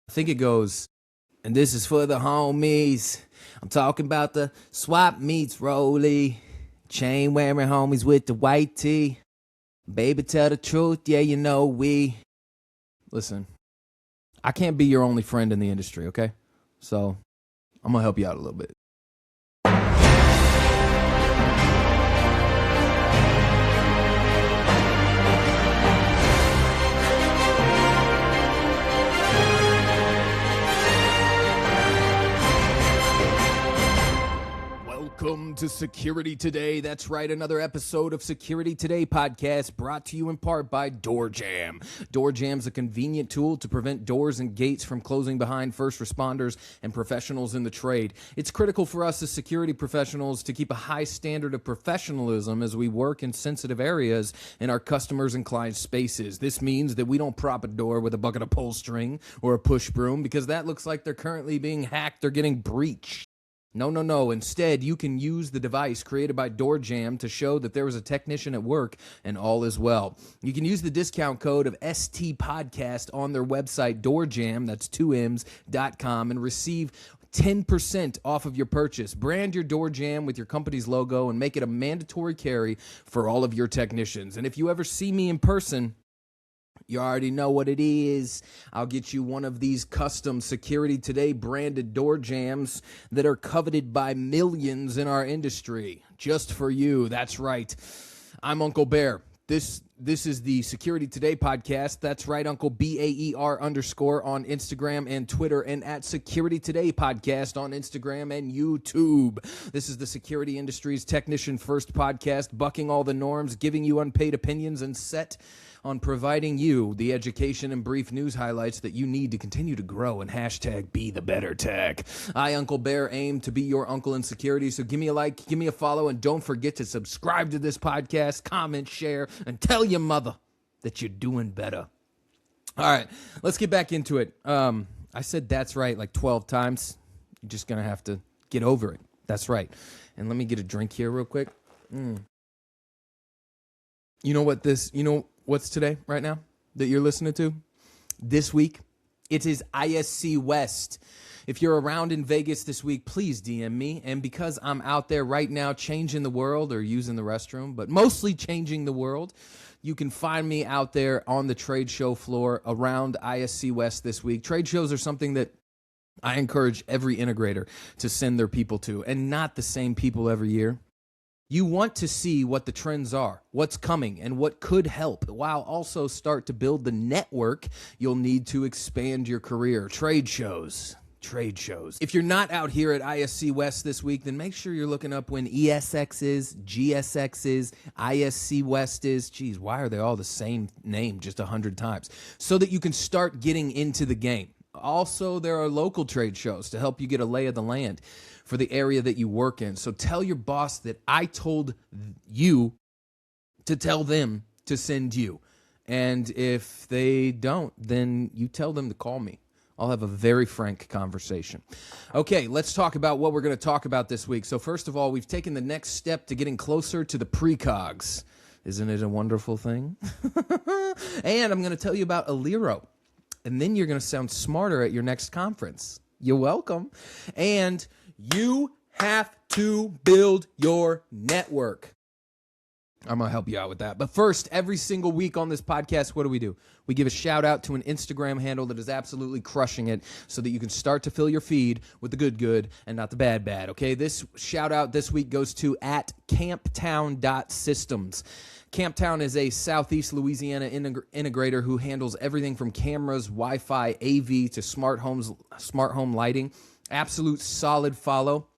I think it goes, and this is for the homies. I'm talking about the swap meets Rolly. Chain wearing homies with the white tee. Baby, tell the truth, yeah, you know we. Listen, I can't be your only friend in the industry, okay? So I'm gonna help you out a little bit. Welcome to Security Today. That's right, another episode of Security Today podcast brought to you in part by DoorJam. DoorJam's a convenient tool to prevent doors and gates from closing behind first responders and professionals in the trade. It's critical for us as security professionals to keep a high standard of professionalism as we work in sensitive areas in our customers' and clients' spaces. This means that we don't prop a door with a bucket of pull string or a push broom because that looks like they're currently being hacked or getting breached. No. Instead, you can use the device created by DoorJam to show that there was a technician at work and all is well. You can use the discount code of ST Podcast on their website, DoorJam, that's 2Ms.com, and receive 10% off of your purchase. Brand your DoorJam with your company's logo and make it a mandatory carry for all of your technicians. And if you ever see me in person, you already know what it is. I'll get you one of these custom Security Today branded door jams that are coveted by millions in our industry. Just for you. That's right. I'm Uncle Baer. This is the Security Today podcast. That's right, Uncle BAER _ on Instagram and Twitter, and at Security Today podcast on Instagram and YouTube. This is the security industry's technician first podcast, bucking all the norms, giving you unpaid opinions, and set on providing you the education and brief news highlights that you need to continue to grow and hashtag be the better tech. I, Uncle Baer, aim to be your uncle in security, so give me a like, give me a follow, and don't forget to subscribe to this podcast, comment, share, and tell your mother that you're doing better. All right, let's get back into it. I said that's right like 12 times. You're just going to have to get over it. That's right. And let me get a drink here real quick. You know what's today right now that you're listening to? This week, it is ISC West. If you're around in Vegas this week, please DM me. And because I'm out there right now changing the world or using the restroom, but mostly changing the world, you can find me out there on the trade show floor around ISC West this week. Trade shows are something that I encourage every integrator to send their people to, and not the same people every year. You want to see what the trends are, what's coming, and what could help, while also start to build the network you'll need to expand your career. Trade shows. If you're not out here at ISC West this week, then make sure you're looking up when ESX is, GSX is, ISC West is. Geez, why are they all the same name just 100 times? So that you can start getting into the game. Also, there are local trade shows to help you get a lay of the land for the area that you work in. So tell your boss that I told you to tell them to send you. And if they don't, then you tell them to call me. I'll have a very frank conversation. Okay, let's talk about what we're going to talk about this week. So first of all, we've taken the next step to getting closer to the precogs. Isn't it a wonderful thing? And I'm going to tell you about Aliro. And then you're going to sound smarter at your next conference. You're welcome. And you have to build your network. I'm going to help you out with that. But first, every single week on this podcast, what do? We give a shout out to an Instagram handle that is absolutely crushing it so that you can start to fill your feed with the good and not the bad. Okay, this shout out this week goes to at camptown.systems. Camptown is a Southeast Louisiana integrator who handles everything from cameras, Wi-Fi, AV to smart home lighting. Absolute solid follow,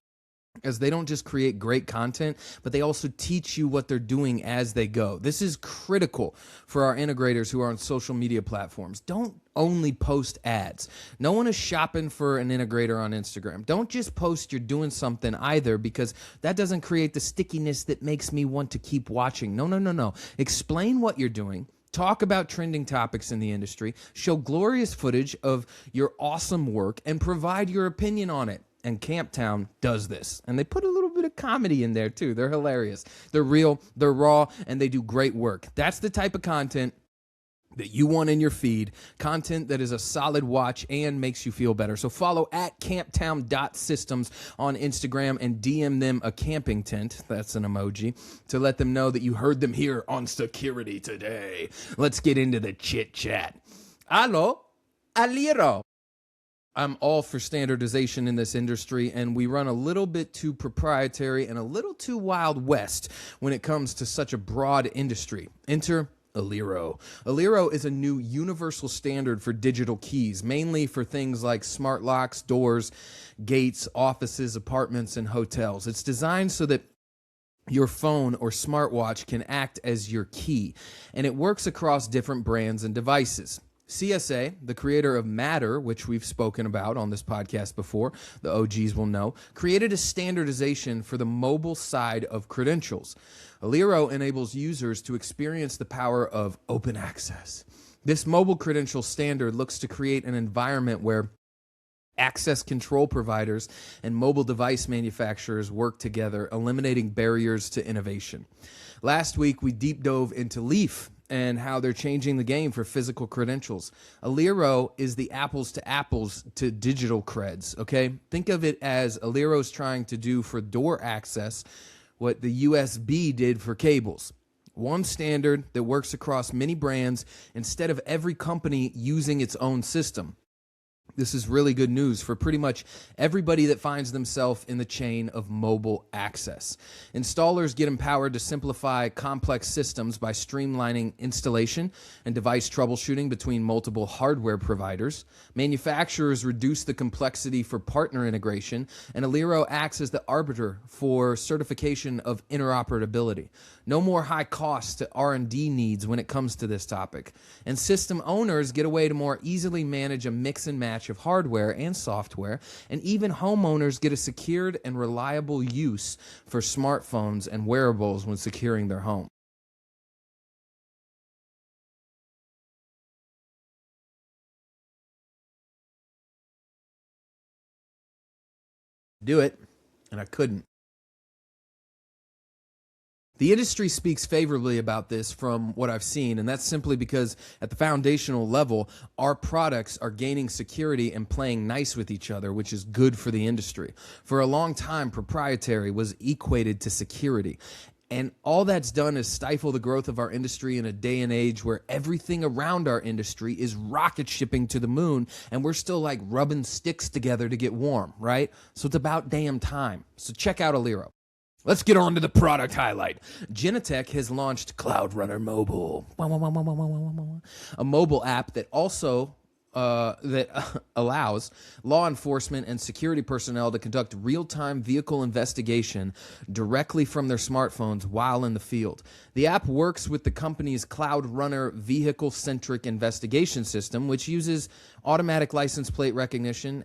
as they don't just create great content, but they also teach you what they're doing as they go. This is critical for our integrators who are on social media platforms. Don't only post ads. No one is shopping for an integrator on Instagram. Don't just post you're doing something either, because that doesn't create the stickiness that makes me want to keep watching. No. Explain what you're doing. Talk about trending topics in the industry. Show glorious footage of your awesome work and provide your opinion on it. And Camptown does this. And they put a little bit of comedy in there too. They're hilarious. They're real, they're raw, and they do great work. That's the type of content that you want in your feed, content that is a solid watch and makes you feel better. So follow at camptown.systems on Instagram and DM them a camping tent, that's an emoji, to let them know that you heard them here on Security Today. Let's get into the chit chat. Allo, Aliro. I'm all for standardization in this industry, and we run a little bit too proprietary and a little too Wild West when it comes to such a broad industry. Enter Aliro. Aliro is a new universal standard for digital keys, mainly for things like smart locks, doors, gates, offices, apartments, and hotels. It's designed so that your phone or smartwatch can act as your key, and it works across different brands and devices. CSA, the creator of Matter, which we've spoken about on this podcast before, the OGs will know, created a standardization for the mobile side of credentials. Aliro enables users to experience the power of open access. This mobile credential standard looks to create an environment where access control providers and mobile device manufacturers work together, eliminating barriers to innovation. Last week, we deep dove into Leaf and how they're changing the game for physical credentials. Aliro is the apples to apples to digital creds, okay? Think of it as Aliro's trying to do for door access what the USB did for cables. One standard that works across many brands instead of every company using its own system. This is really good news for pretty much everybody that finds themselves in the chain of mobile access. Installers get empowered to simplify complex systems by streamlining installation and device troubleshooting between multiple hardware providers. Manufacturers reduce the complexity for partner integration, and Aliro acts as the arbiter for certification of interoperability. No more high costs to R&D needs when it comes to this topic. And system owners get a way to more easily manage a mix and match of hardware and software, and even homeowners get a secured and reliable use for smartphones and wearables when securing their home. Do it, and I couldn't. The industry speaks favorably about this from what I've seen, and that's simply because at the foundational level, our products are gaining security and playing nice with each other, which is good for the industry. For a long time, proprietary was equated to security. And all that's done is stifle the growth of our industry in a day and age where everything around our industry is rocket shipping to the moon, and we're still like rubbing sticks together to get warm, right? So it's about damn time. So check out Aliro. Let's get on to the product highlight. Genetec has launched Cloud Runner Mobile, a mobile app that also allows law enforcement and security personnel to conduct real-time vehicle investigation directly from their smartphones while in the field. The app works with the company's Cloud Runner vehicle-centric investigation system, which uses automatic license plate recognition,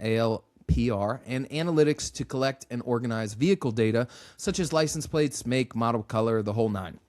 PR, and analytics to collect and organize vehicle data, such as license plates, make, model, color, the whole nine.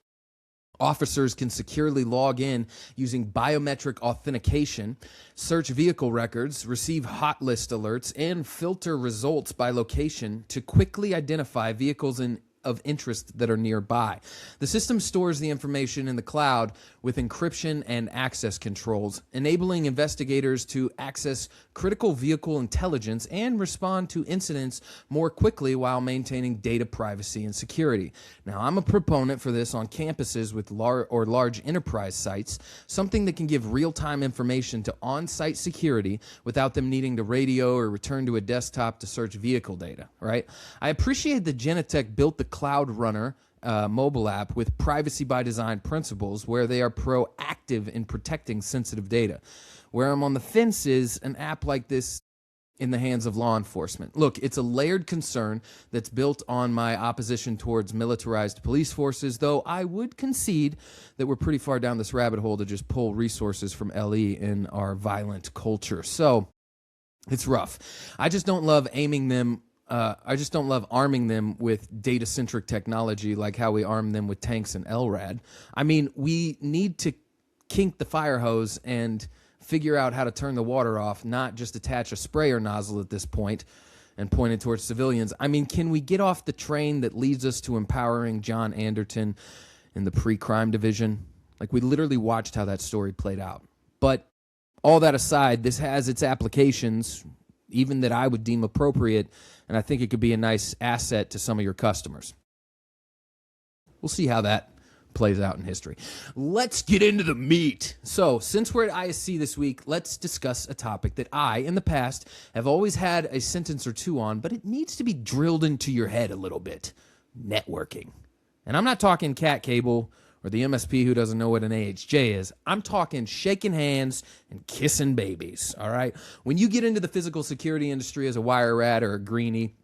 Officers can securely log in using biometric authentication, search vehicle records, receive hot list alerts, and filter results by location to quickly identify vehicles of interest that are nearby. The system stores the information in the cloud with encryption and access controls, enabling investigators to access critical vehicle intelligence and respond to incidents more quickly while maintaining data privacy and security. Now, I'm a proponent for this on campuses with large enterprise sites, something that can give real-time information to on-site security without them needing to radio or return to a desktop to search vehicle data, right? I appreciate that Genetec built the Cloud Runner mobile app with privacy by design principles where they are proactive in protecting sensitive data. Where I'm on the fence is an app like this in the hands of law enforcement. Look, it's a layered concern that's built on my opposition towards militarized police forces, though I would concede that we're pretty far down this rabbit hole to just pull resources from LE in our violent culture. So it's rough. I just don't love arming them with data-centric technology like how we arm them with tanks and LRAD. I mean, we need to kink the fire hose and figure out how to turn the water off, not just attach a sprayer nozzle at this point and point it towards civilians. I mean, can we get off the train that leads us to empowering John Anderton in the pre-crime division? Like, we literally watched how that story played out. But all that aside, this has its applications, even that I would deem appropriate, and I think it could be a nice asset to some of your customers. We'll see how that plays out in history. Let's get into the meat. So, since we're at ISC this week, let's discuss a topic that I, in the past, have always had a sentence or two on, but it needs to be drilled into your head a little bit. Networking. And I'm not talking cat cable or the MSP who doesn't know what an AHJ is. I'm talking shaking hands and kissing babies, all right? When you get into the physical security industry as a wire rat or a greenie,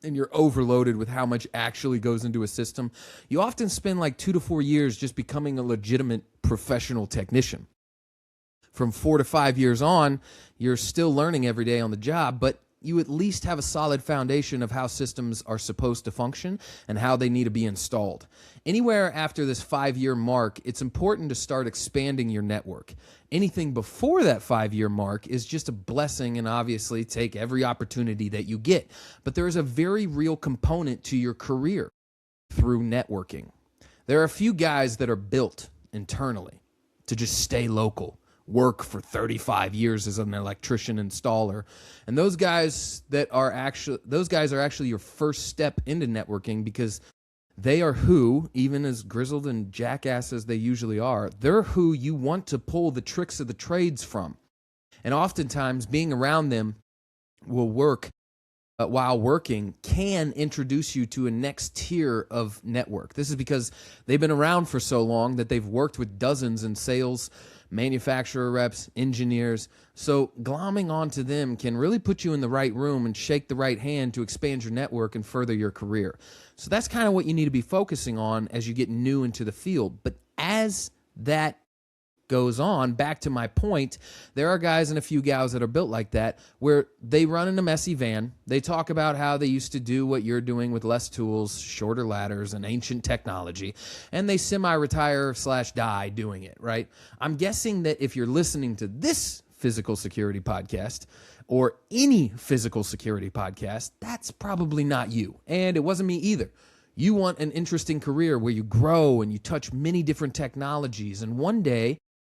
and you're overloaded with how much actually goes into a system, you often spend like 2 to 4 years just becoming a legitimate professional technician. From 4 to 5 years on, you're still learning every day on the job, but you at least have a solid foundation of how systems are supposed to function and how they need to be installed. Anywhere after this 5-year mark, it's important to start expanding your network. Anything before that 5-year mark is just a blessing, and obviously take every opportunity that you get. But there is a very real component to your career through networking. There are a few guys that are built internally to just stay local, work for 35 years as an electrician installer. And those guys are actually your first step into networking, because they are who, even as grizzled and jackass as they usually are, they're who you want to pull the tricks of the trades from. And oftentimes being around them will work while working can introduce you to a next tier of network. This is because they've been around for so long that they've worked with dozens in sales, manufacturer reps, engineers. So glomming onto them can really put you in the right room and shake the right hand to expand your network and further your career. So that's kind of what you need to be focusing on as you get new into the field. But as that goes on, back to my point, there are guys and a few gals that are built like that, where they run in a messy van. They talk about how they used to do what you're doing with less tools, shorter ladders, and ancient technology, and they semi-retire/die doing it, right? I'm guessing that if you're listening to this physical security podcast, or any physical security podcast, that's probably not you. And it wasn't me either. You want an interesting career where you grow and you touch many different technologies, and one day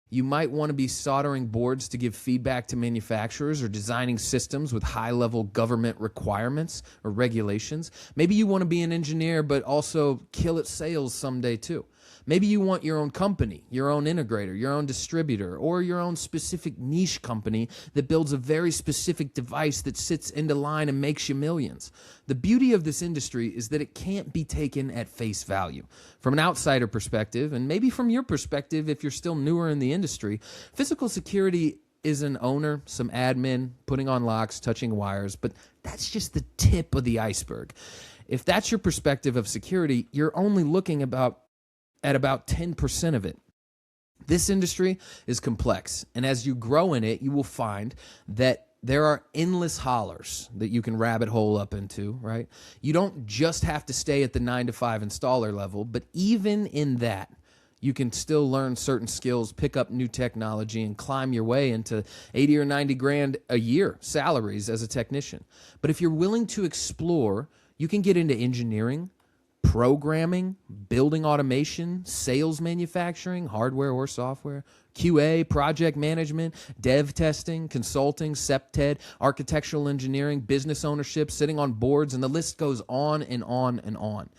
you might want to be soldering boards to give feedback to manufacturers, or designing systems with high-level government requirements or regulations. Maybe you want to be an engineer but also kill at sales someday too. Maybe you want your own company, your own integrator, your own distributor, or your own specific niche company that builds a very specific device that sits into line and makes you millions. The beauty of this industry is that it can't be taken at face value. From an outsider perspective, and maybe from your perspective if you're still newer in the industry, physical security is an owner, some admin, putting on locks, touching wires, but that's just the tip of the iceberg. If that's your perspective of security, you're only looking at about 10% of it. This industry is complex, and as you grow in it, you will find that there are endless hollers that you can rabbit hole up into, right? You don't just have to stay at the 9-to-5 installer level, but even in that, you can still learn certain skills, pick up new technology, and climb your way into 80 or 90 grand a year salaries as a technician. But if you're willing to explore, you can get into engineering, programming, building automation, sales manufacturing, hardware or software, QA, project management, dev testing, consulting, SEPTED, architectural engineering, business ownership, sitting on boards, and the list goes on and on and on.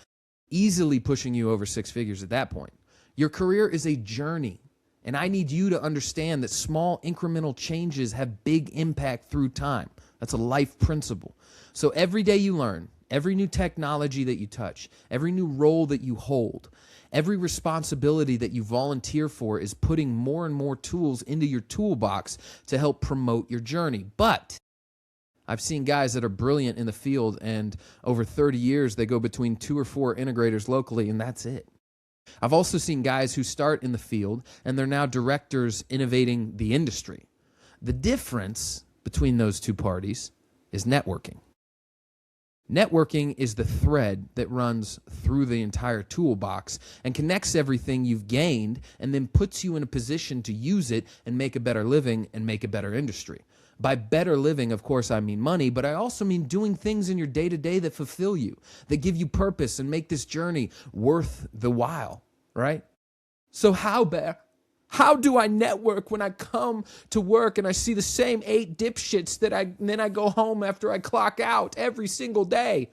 Easily pushing you over 6 figures at that point. Your career is a journey, and I need you to understand that small incremental changes have big impact through time. That's a life principle. So every day you learn, every new technology that you touch, every new role that you hold, every responsibility that you volunteer for is putting more and more tools into your toolbox to help promote your journey. But I've seen guys that are brilliant in the field, and over 30 years, they go between 2 or 4 integrators locally, and that's it. I've also seen guys who start in the field, and they're now directors innovating the industry. The difference between those two parties is networking. Networking is the thread that runs through the entire toolbox and connects everything you've gained, and then puts you in a position to use it and make a better living and make a better industry. By better living, of course, I mean money, but I also mean doing things in your day-to-day that fulfill you, that give you purpose and make this journey worth the while, right? So how, Baer? How do I network when I come to work and I see the same 8 dipshits and then I go home after I clock out every single day?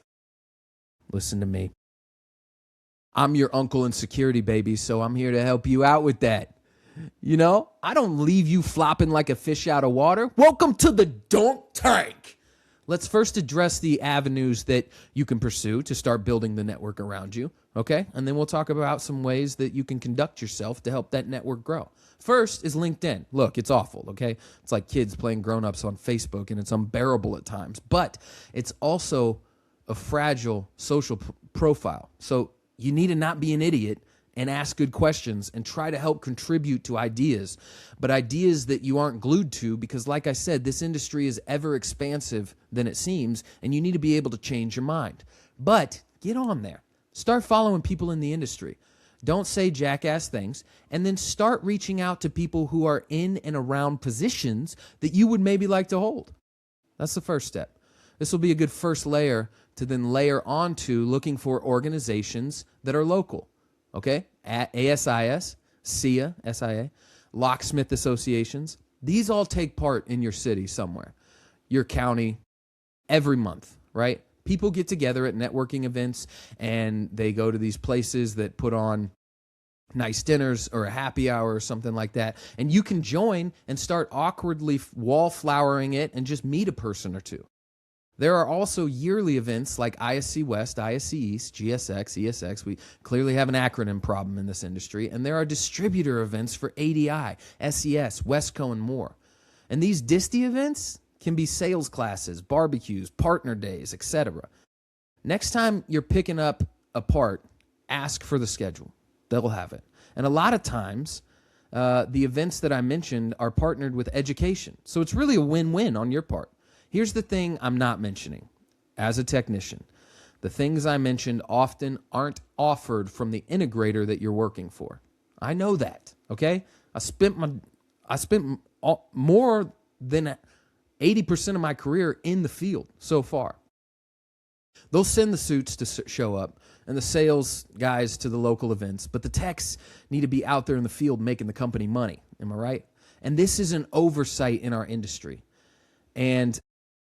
Listen to me. I'm your uncle in security, baby, so I'm here to help you out with that. You know, I don't leave you flopping like a fish out of water. Welcome to the dunk tank. Let's first address the avenues that you can pursue to start building the network around you, okay? And then we'll talk about some ways that you can conduct yourself to help that network grow. First is LinkedIn. Look, it's awful, okay? It's like kids playing grown-ups on Facebook, and it's unbearable at times. But it's also a fragile social profile. So you need to not be an idiot and ask good questions and try to help contribute to ideas, but ideas that you aren't glued to, because like I said, this industry is ever expansive than it seems, and you need to be able to change your mind. But get on there. Start following people in the industry. Don't say jackass things, and then start reaching out to people who are in and around positions that you would maybe like to hold. That's the first step. This will be a good first layer to then layer onto looking for organizations that are local. Okay, at ASIS, SIA, SIA, locksmith associations. These all take part in your city somewhere, your county, every month, right? People get together at networking events and they go to these places that put on nice dinners or a happy hour or something like that. And you can join and start awkwardly wallflowering it and just meet a person or two. There are also yearly events like ISC West, ISC East, GSX, ESX. We clearly have an acronym problem in this industry. And there are distributor events for ADI, SES, Westco, and more. And these DISTI events can be sales classes, barbecues, partner days, etc. Next time you're picking up a part, ask for the schedule. They'll have it. And a lot of times, the events that I mentioned are partnered with education. So it's really a win-win on your part. Here's the thing I'm not mentioning. As a technician, the things I mentioned often aren't offered from the integrator that you're working for. I know that, okay? I spent more than 80% of my career in the field so far. They'll send the suits to show up and the sales guys to the local events, but the techs need to be out there in the field making the company money. Am I right? And this is an oversight in our industry. And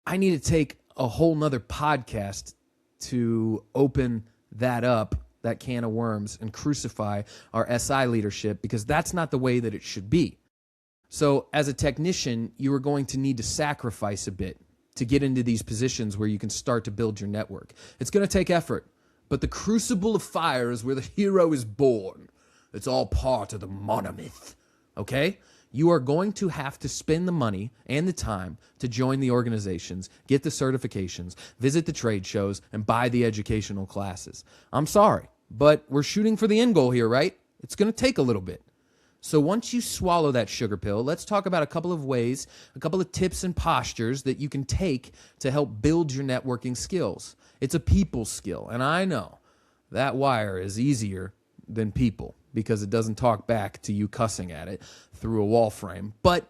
I need to take a whole nother podcast to open that up, that can of worms, and crucify our SI leadership, because that's not the way that it should be. So as a technician, you are going to need to sacrifice a bit to get into these positions where you can start to build your network. It's going to take effort, but the crucible of fire is where the hero is born. It's all part of the monomyth, okay? You are going to have to spend the money and the time to join the organizations, get the certifications, visit the trade shows, and buy the educational classes. I'm sorry, but we're shooting for the end goal here, right? It's going to take a little bit. So once you swallow that sugar pill, let's talk about a couple of ways, a couple of tips and postures that you can take to help build your networking skills. It's a people skill, and I know that wire is easier than people, because it doesn't talk back to you cussing at it through a wall frame. But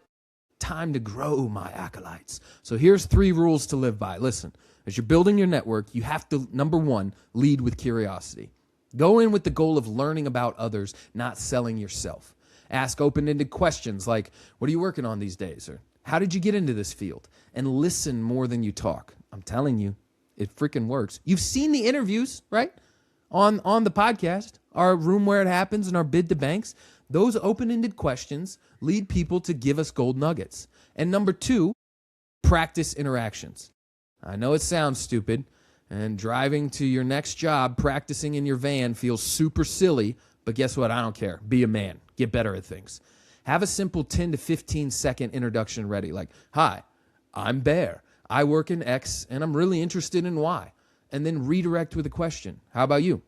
time to grow, my acolytes. So here's 3 rules to live by. Listen, as you're building your network, you have to, number 1, lead with curiosity. Go in with the goal of learning about others, not selling yourself. Ask open-ended questions like, what are you working on these days? Or how did you get into this field? And listen more than you talk. I'm telling you, it freaking works. You've seen the interviews, right? On the podcast, our Room Where It Happens and our Bid to Banks. Those open-ended questions lead people to give us gold nuggets. And number 2, practice interactions. I know it sounds stupid, and driving to your next job, practicing in your van feels super silly, but guess what? I don't care. Be a man. Get better at things. Have a simple 10 to 15 second introduction ready, like, hi, I'm Baer. I work in X, and I'm really interested in Y. And then redirect with a question. How about you?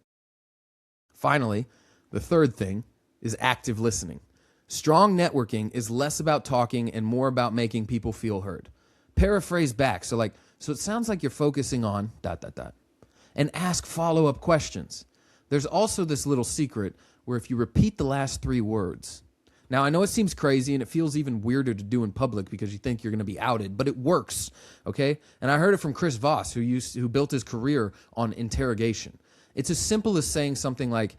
Finally, the third thing is active listening. Strong networking is less about talking and more about making people feel heard. Paraphrase back. So it sounds like you're focusing on ... And ask follow-up questions. There's also this little secret where if you repeat the last 3 words. Now, I know it seems crazy and it feels even weirder to do in public because you think you're going to be outed, but it works, okay? And I heard it from Chris Voss, who built his career on interrogation. It's as simple as saying something like,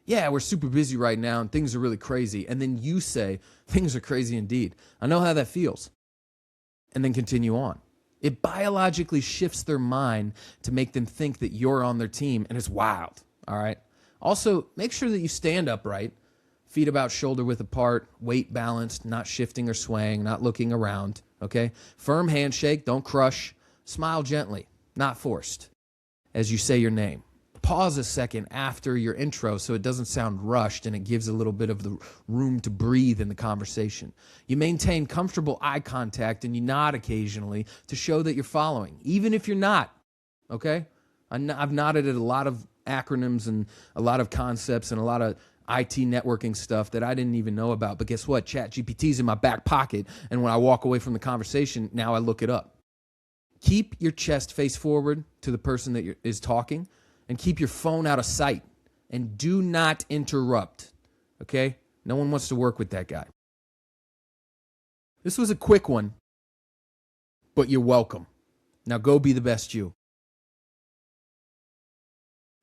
yeah, we're super busy right now and things are really crazy. And then you say, things are crazy indeed. I know how that feels. And then continue on. It biologically shifts their mind to make them think that you're on their team, and it's wild, all right? Also, make sure that you stand upright, feet about shoulder width apart, weight balanced, not shifting or swaying, not looking around, okay? Firm handshake, don't crush. Smile gently, not forced, as you say your name. Pause a second after your intro so it doesn't sound rushed and it gives a little bit of the room to breathe in the conversation. You maintain comfortable eye contact and you nod occasionally to show that you're following, even if you're not, okay? I've nodded at a lot of acronyms and a lot of concepts and a lot of IT networking stuff that I didn't even know about. But guess what? ChatGPT's in my back pocket, and when I walk away from the conversation, now I look it up. Keep your chest face forward to the person that is talking, and keep your phone out of sight. And do not interrupt, okay? No one wants to work with that guy. This was a quick one, but you're welcome. Now go be the best you.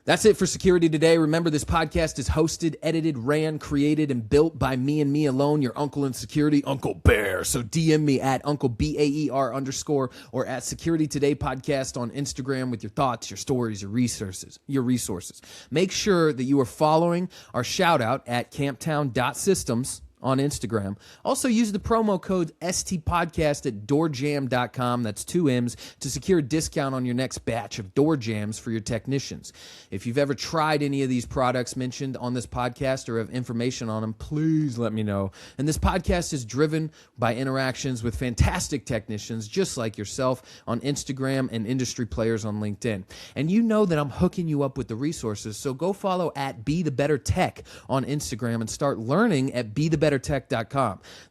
That's it for Security Today. Remember, this podcast is hosted, edited, ran, created, and built by me and me alone, your uncle in security, Uncle Baer. So DM me at Uncle BAER_ or at Security Today Podcast on Instagram with your thoughts, your stories, your resources. Make sure that you are following our shout out at camptown.systems on Instagram. Also use the promo code STPodcast at doorjam.com, that's 2 M's, to secure a discount on your next batch of door jams for your technicians. If you've ever tried any of these products mentioned on this podcast or have information on them, please let me know. And this podcast is driven by interactions with fantastic technicians just like yourself on Instagram and industry players on LinkedIn. And you know that I'm hooking you up with the resources, so go follow at Be The Better Tech on Instagram and start learning at BeTheBetterTech.com.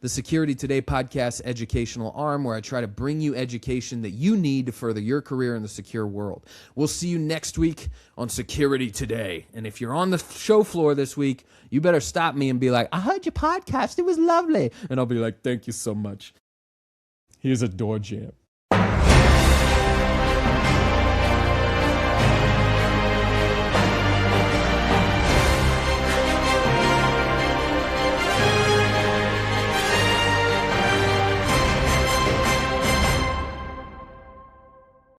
The Security Today podcast educational arm where I try to bring you education that you need to further your career in the secure world. We'll see you next week on Security Today. And if you're on the show floor this week, you better stop me and be like, I heard your podcast. It was lovely. And I'll be like, thank you so much. Here's a door jam.